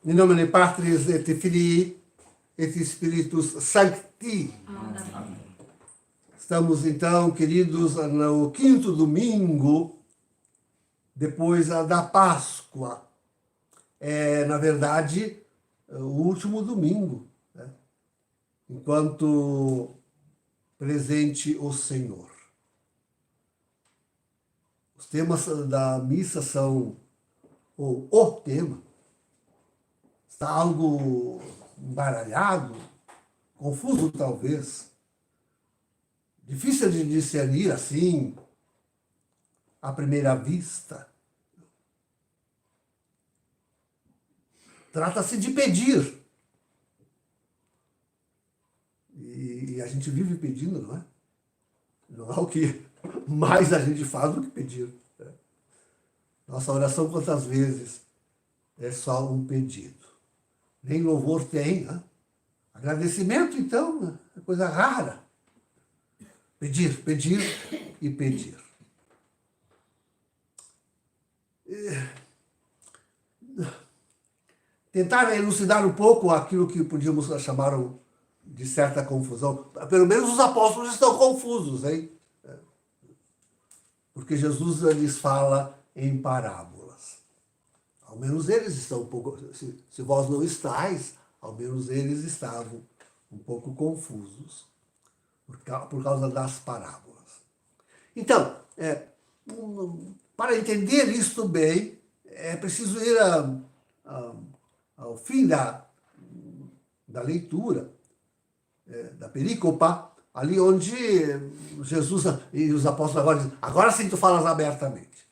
In nomine Patris et Filii et Spiritus Sancti. Amém. Estamos então, queridos, no quinto domingo depois da Páscoa. É, na verdade, o último domingo, né? Enquanto presente o Senhor. Os temas da missa são, ou o tema, está algo embaralhado, confuso talvez, difícil de discernir assim, à primeira vista. Trata-se de pedir. E a gente vive pedindo, não é? Não é o que mais a gente faz do que pedir. Né? Nossa oração, quantas vezes, é só um pedido. Nem louvor tem, né? Agradecimento, então, é coisa rara. Pedir, pedir e pedir. Tentar elucidar um pouco aquilo que podíamos chamar de certa confusão. Pelo menos os apóstolos estão confusos, hein? Porque Jesus lhes fala em parábolas. Ao menos eles estão um pouco... Se vós não estáis, ao menos eles estavam um pouco confusos por causa das parábolas. Então, para entender isto bem, é preciso ir ao fim da leitura, da perícopa, ali onde Jesus e os apóstolos agora sim tu falas abertamente,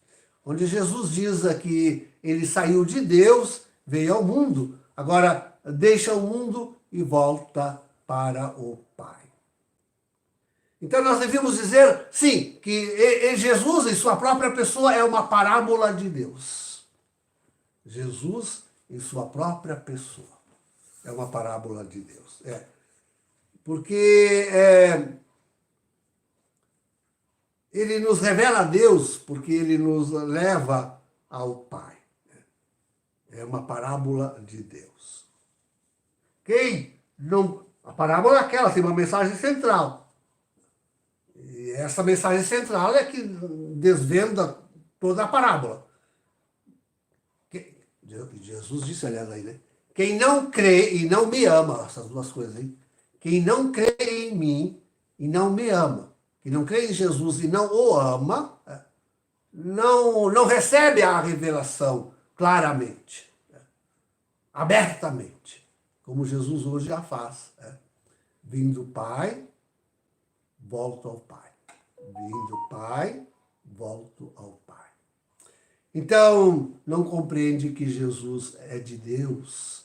onde Jesus diz que ele saiu de Deus, veio ao mundo, agora deixa o mundo e volta para o Pai. Então nós devemos dizer, sim, que Jesus em sua própria pessoa é uma parábola de Deus. Jesus em sua própria pessoa é uma parábola de Deus. Porque ele nos revela a Deus, porque ele nos leva ao Pai. É uma parábola de Deus. A parábola é aquela, tem uma mensagem central. E essa mensagem central é que desvenda toda a parábola. Jesus disse, aliás, aí, né? Quem não crê e não me ama, essas duas coisas, hein? Quem não crê em mim e não me ama, quem não crê em Jesus e não o ama, não recebe a revelação claramente, abertamente, como Jesus hoje já faz. Vim do Pai, volto ao Pai. Vim do Pai, volto ao Pai. Então, não compreende que Jesus é de Deus,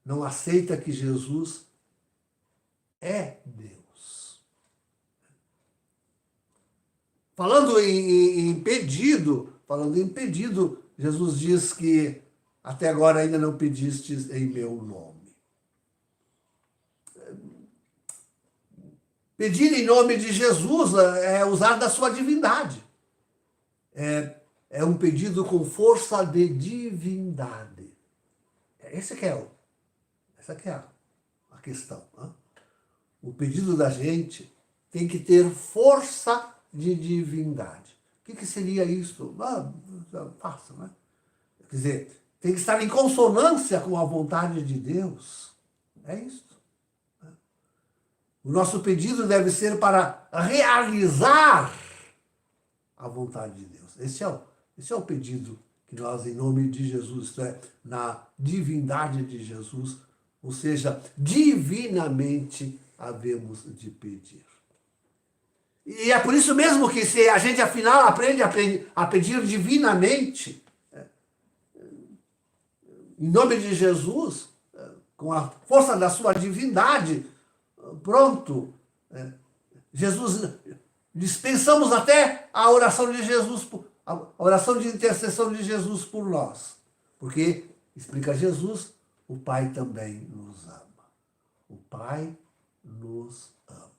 não aceita que Jesus é Deus. Falando em pedido, Jesus diz que até agora ainda não pedistes em meu nome. Pedir em nome de Jesus é usar da sua divindade. É um pedido com força de divindade. Essa que é a questão. Né? O pedido da gente tem que ter força de divindade. O que seria isso? Fácil, né? Quer dizer, tem que estar em consonância com a vontade de Deus. É isso. O nosso pedido deve ser para realizar a vontade de Deus. Esse é o pedido que nós, em nome de Jesus, isto é, na divindade de Jesus, ou seja, divinamente havemos de pedir. E é por isso mesmo que se a gente, afinal, aprende a pedir divinamente, em nome de Jesus, com a força da sua divindade, pronto, Jesus, dispensamos até a oração de Jesus, a oração de intercessão de Jesus por nós. Porque, explica Jesus, o Pai também nos ama. O Pai nos ama.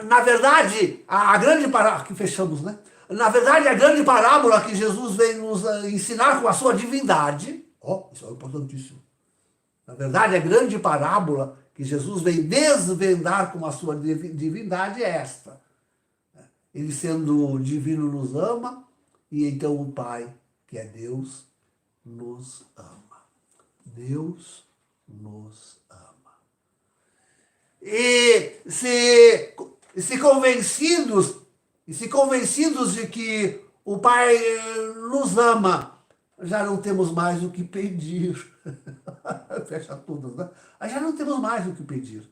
Na verdade, a grande parábola, que fechamos, né? Na verdade, a grande parábola que Jesus vem nos ensinar com a sua divindade Isso é importantíssimo. Na verdade, a grande parábola que Jesus vem desvendar com a sua divindade é esta. Ele, sendo divino, nos ama, e então o Pai, que é Deus, nos ama. Deus nos ama. E se convencidos de que o Pai nos ama, já não temos mais o que pedir. Fecha tudo, né? Aí já não temos mais o que pedir.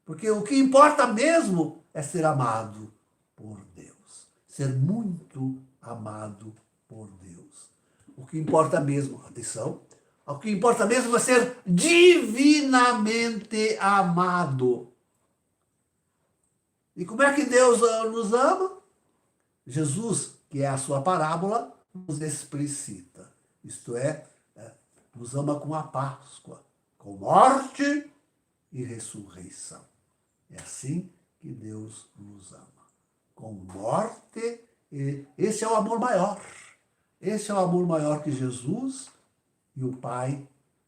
Porque o que importa mesmo é ser amado por Deus. Ser muito amado por Deus. O que importa mesmo, atenção, o que importa mesmo é ser divinamente amado. E como é que Deus nos ama? Jesus, que é a sua parábola, nos explicita. Isto é, nos ama com a Páscoa, com morte e ressurreição. É assim que Deus nos ama. Com morte, e esse é o amor maior. Esse é o amor maior que Jesus e o Pai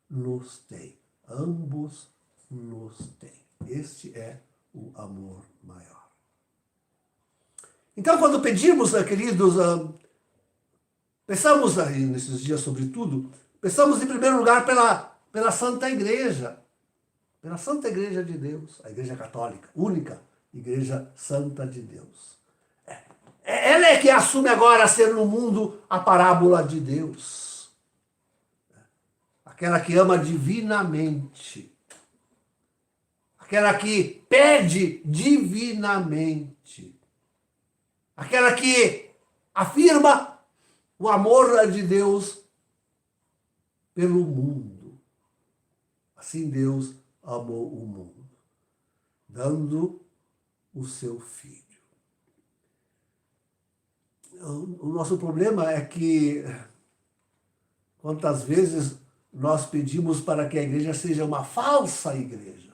nos tem. Ambos nos têm. Este é o amor maior. Então, quando pedimos, queridos, pensamos aí nesses dias sobre tudo, pensamos em primeiro lugar pela Santa Igreja. Pela Santa Igreja de Deus, a Igreja Católica, única Igreja Santa de Deus. Ela é que assume agora ser no mundo a parábola de Deus. Aquela que ama divinamente. Aquela que pede divinamente. Aquela que afirma o amor de Deus pelo mundo. Assim Deus amou o mundo, dando o seu Filho. O nosso problema é que, quantas vezes nós pedimos para que a igreja seja uma falsa igreja,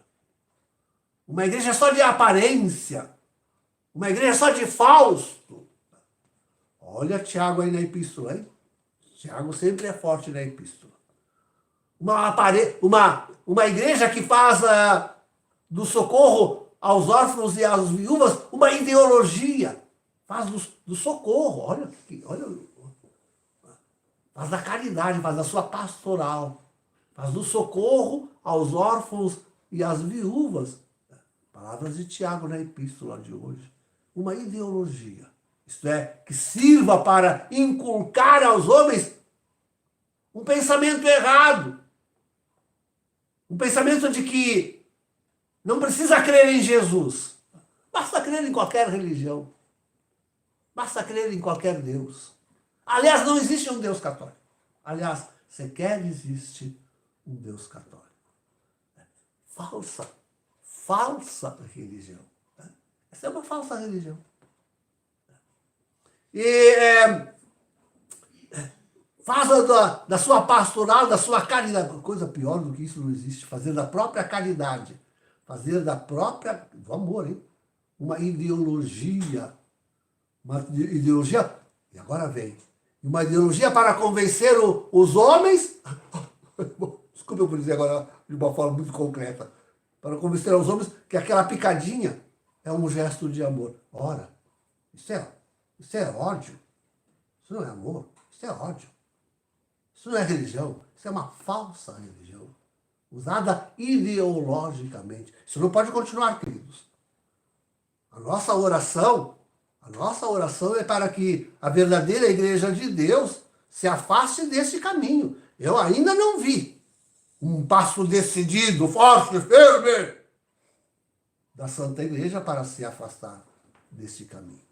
uma igreja só de aparência, uma igreja só de Fausto. Olha Tiago aí na epístola, hein? Tiago sempre é forte na epístola. Uma igreja que faz do socorro aos órfãos e às viúvas uma ideologia. Faz do socorro, olha, faz da caridade, faz da sua pastoral. Faz do socorro aos órfãos e às viúvas. Palavras de Tiago na epístola de hoje. Uma ideologia. Isto é, que sirva para inculcar aos homens um pensamento errado. Um pensamento de que não precisa crer em Jesus. Basta crer em qualquer religião. Basta crer em qualquer Deus. Aliás, não existe um Deus católico. Aliás, sequer existe um Deus católico. Falsa religião. Essa é uma falsa religião. E faz da sua pastoral, da sua caridade, coisa pior do que isso não existe, fazer da própria caridade, fazer do amor, hein? Uma ideologia, e agora vem, uma ideologia para convencer os homens, desculpa eu dizer agora de uma forma muito concreta, para convencer os homens que aquela picadinha é um gesto de amor. Ora, isso é ódio, isso não é amor, isso é ódio. Isso não é religião, isso é uma falsa religião, usada ideologicamente. Isso não pode continuar, queridos. A nossa oração é para que a verdadeira igreja de Deus se afaste desse caminho. Eu ainda não vi um passo decidido, forte, firme da Santa Igreja para se afastar desse caminho.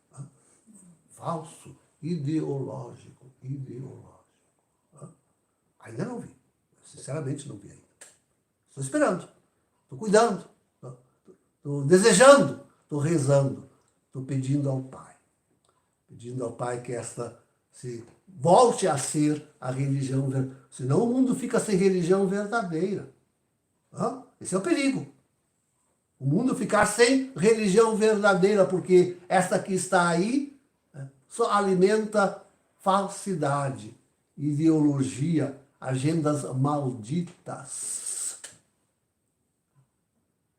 Falso, ideológico. Ainda não vi. Sinceramente, não vi ainda. Estou esperando. Estou cuidando. Estou desejando. Estou rezando. Estou pedindo ao Pai. Pedindo ao Pai que esta se volte a ser a religião verdadeira. Senão o mundo fica sem religião verdadeira. Esse é o perigo. O mundo ficar sem religião verdadeira, porque esta que está aí só alimenta falsidade, ideologia, agendas malditas.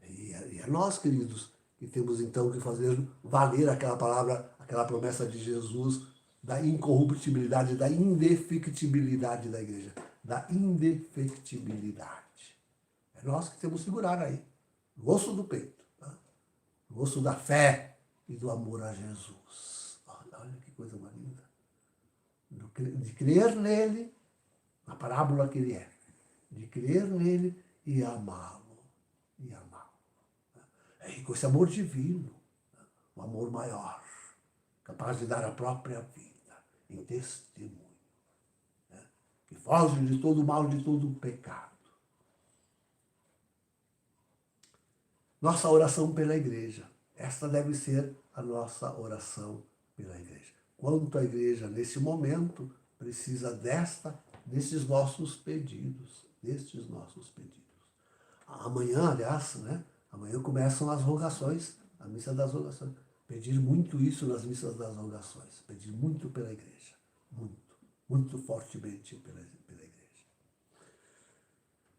E é nós, queridos, que temos então que fazer valer aquela palavra, aquela promessa de Jesus da incorruptibilidade, da indefectibilidade da igreja. Da indefectibilidade. É nós que temos que segurar aí, no osso do peito, tá? No osso da fé e do amor a Jesus. Olha que coisa mais linda. De crer nele, na parábola que ele é. De crer nele e amá-lo. E amá-lo. E com esse amor divino, um amor maior, capaz de dar a própria vida em testemunho, né? Que foge de todo o mal, de todo o pecado. Nossa oração pela igreja. Esta deve ser a nossa oração pela igreja. Quanto a igreja, nesse momento, precisa desses nossos pedidos. Destes nossos pedidos. Amanhã, aliás, né? Amanhã começam as rogações, a missa das rogações. Pedir muito isso nas missas das rogações. Pedir muito pela igreja. Muito, muito fortemente pela igreja.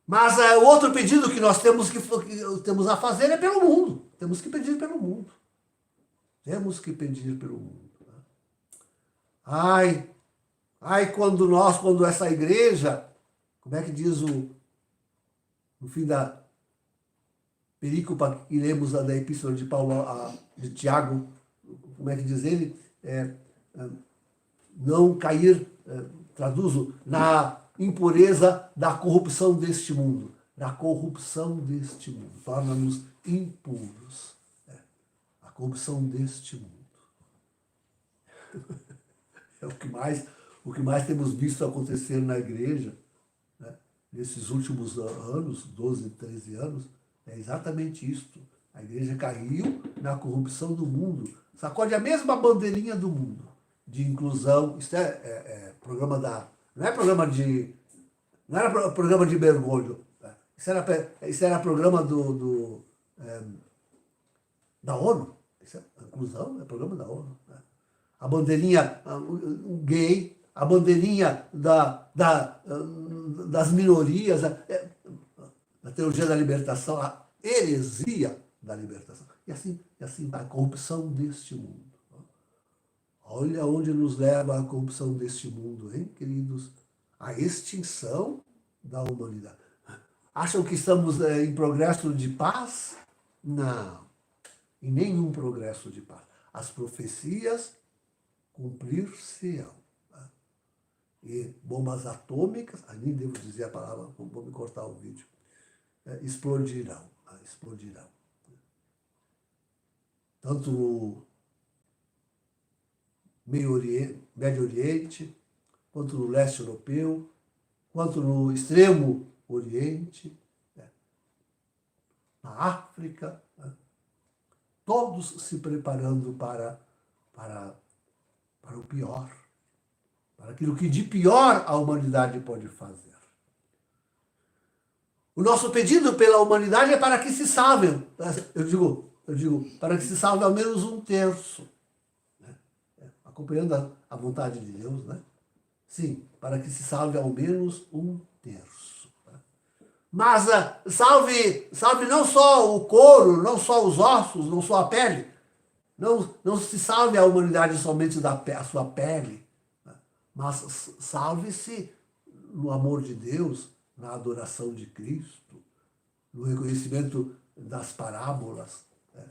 Mas o outro pedido que nós temos a fazer é pelo mundo. Temos que pedir pelo mundo. Temos que pedir pelo mundo. Ai, quando essa igreja, como é que diz no fim da perícopa que lemos da epístola de Paulo, de Tiago, como é que diz ele? Não cair, traduzo, na impureza da corrupção deste mundo. Da corrupção deste mundo. Torna-nos impuros. A corrupção deste mundo. É o que mais temos visto acontecer na igreja, né, nesses últimos anos, 12, 13 anos, é exatamente isto. A igreja caiu na corrupção do mundo. Sacode a mesma bandeirinha do mundo, de inclusão. Isso programa da... Não era programa de mergulho. Isso era programa da ONU. Isso é inclusão, é programa da ONU. Né? A bandeirinha gay, a bandeirinha das minorias, a teologia da libertação, a heresia da libertação. E assim vai, a corrupção deste mundo. Olha onde nos leva a corrupção deste mundo, hein, queridos? A extinção da humanidade. Acham que estamos em progresso de paz? Não, em nenhum progresso de paz. As profecias cumprir-se-ão. E bombas atômicas, nem devo dizer a palavra, vou me cortar o vídeo, explodirão. Explodirão. Tanto no Médio Oriente, quanto no leste europeu, quanto no extremo Oriente, na África, todos se preparando para o pior, para aquilo que de pior a humanidade pode fazer. O nosso pedido pela humanidade é para que se salvem, eu digo, para que se salve ao menos um terço, né? Acompanhando a vontade de Deus, né? Sim, para que se salve ao menos um terço. Mas salve não só o couro, não só os ossos, não só a pele. Não se salve a humanidade somente a sua pele, né? Mas salve-se no amor de Deus, na adoração de Cristo, no reconhecimento das parábolas, né?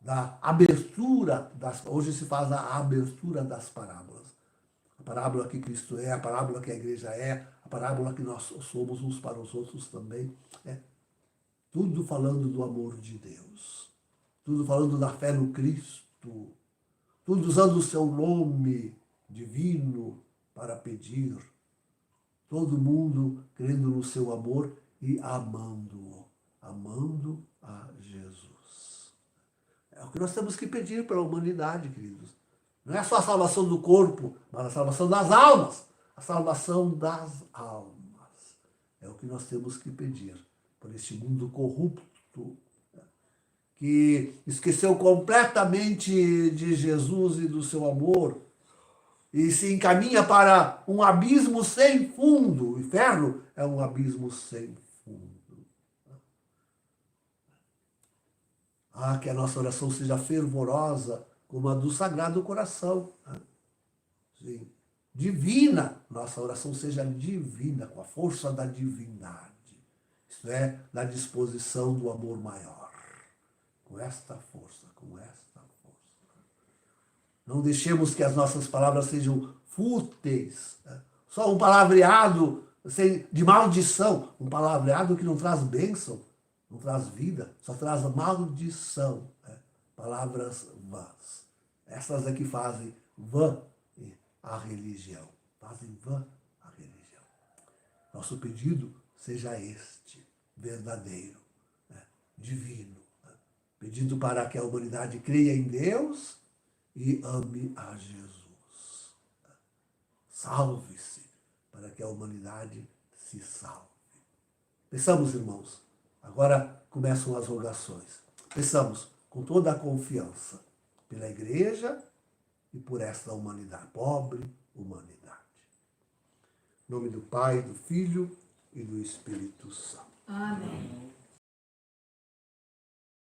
Da abertura hoje se faz a abertura das parábolas. A parábola que Cristo é, a parábola que a igreja é, a parábola que nós somos uns para os outros também. Tudo falando do amor de Deus. Tudo falando da fé no Cristo. Tudo usando o seu nome divino para pedir. Todo mundo crendo no seu amor e amando-o. Amando a Jesus. É o que nós temos que pedir para a humanidade, queridos. Não é só a salvação do corpo, mas a salvação das almas. A salvação das almas. É o que nós temos que pedir por este mundo corrupto, que esqueceu completamente de Jesus e do seu amor, e se encaminha para um abismo sem fundo. O inferno é um abismo sem fundo. Ah, que a nossa oração seja fervorosa como a do Sagrado Coração. Sim. Divina, nossa oração seja divina, com a força da divindade. Isto é, da disposição do amor maior. Com esta força, com esta força. Não deixemos que as nossas palavras sejam fúteis. Só um palavreado de maldição. Um palavreado que não traz bênção, não traz vida, só traz maldição. Palavras vãs. Essas é que fazem vã a religião. Fazem vã a religião. Nosso pedido seja este, verdadeiro, divino. Pedindo para que a humanidade creia em Deus e ame a Jesus. Salve-se para que a humanidade se salve. Peçamos, irmãos. Agora começam as rogações. Peçamos com toda a confiança pela Igreja e por esta humanidade, pobre humanidade. Em nome do Pai, do Filho e do Espírito Santo. Amém.